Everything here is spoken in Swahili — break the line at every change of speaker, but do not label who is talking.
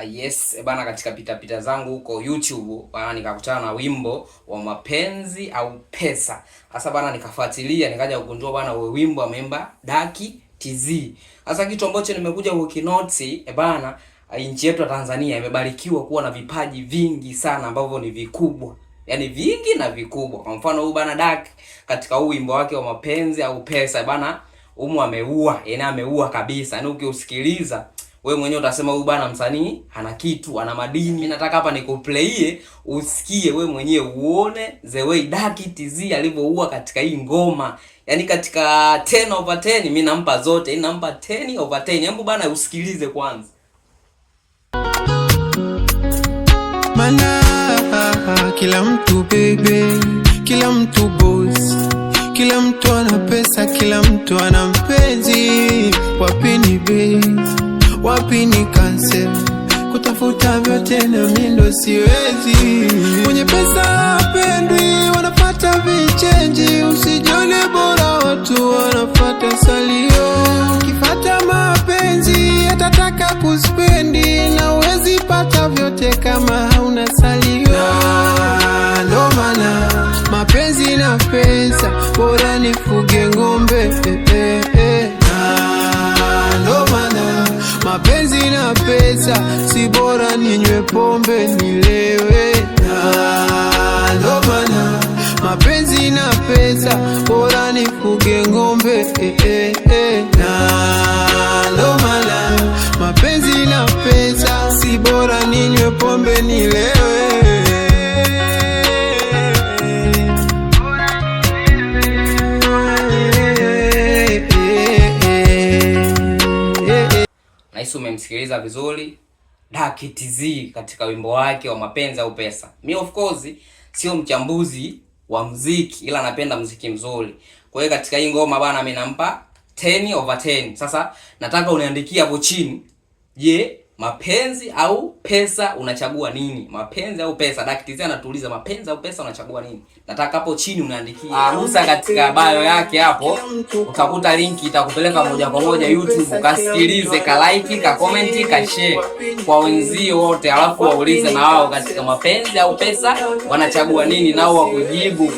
Yes, bana, katika pita zangu huko YouTube bana, nikakutana na wimbo wa mapenzi au pesa. Sasa bana, nikafuatilia nikaja kugundua bana, wewe wimbo ameimba Daki TZ. Sasa kitu ambacho nimekuja kukinoti bana, nchi yetu ya Tanzania imebarikiwa kuwa na vipaji vingi sana ambavyo ni vikubwa. Yaani vingi na vikubwa. Kwa mfano huyu bana Daki katika huu wimbo wake wa mapenzi au pesa bana, ameua, yaani ameua kabisa. Yaani ukiusikiliza wewe mwenyewe utasema huyu bana msanii ana kitu, ana madini. Mimi nataka hapa nikuplayie usikie wewe mwenyewe uone the way Daki TZ alivyoua katika hii ngoma. Yaani katika 10/10 mimi nampa zote. Yaani nampa 10/10. Hebu bana usikilize kwanza.
Mana kila mtu baby, kila mtu boss, kila mtu ana pesa, kila mtu ana mpenzi. Wapi ni base, wapi ni cancel, kutafuta vyote na mimi ndo siwezi. Mwenye pesa hapendwi, wanapata vichenji. Usijone bora watu wanapata salio. Kifata mapenzi atataka kuspendi, na uwezi pata vyote kama hauna salio. Ndo maana mapenzi na pesa bora nifuge ng'ombe. Ndo maana mapenzi na pesa si bora ninywe pombe nilewe. Ndo maana mapenzi na pesa bora nifuge ng'ombe. Ndo maana mapenzi na pesa si bora ninywe pombe nilewe.
Nahisi umemsikiliza vizuri Daki TZ katika wimbo wake wa mapenzi au pesa. Mimi of course sio mchambuzi wa muziki, ila napenda muziki mzuri. Kwa hiyo katika hii ngoma bana, mimi nampa 10/10. Sasa nataka uniandikie hapo chini, je, mapenzi au pesa unachagua nini? Mapenzi au pesa? Daki TZ anatuuliza mapenzi au pesa unachagua nini? Nataka hapo chini uniandikie. Gusa katika bio yake hapo, utakuta linki itakupeleka moja kwa moja YouTube. Kasikilize, ka like, ka comment, ka share kwa wenzio wote, alafu waulize na wao katika mapenzi au pesa wanachagua nini, nao wakujibu.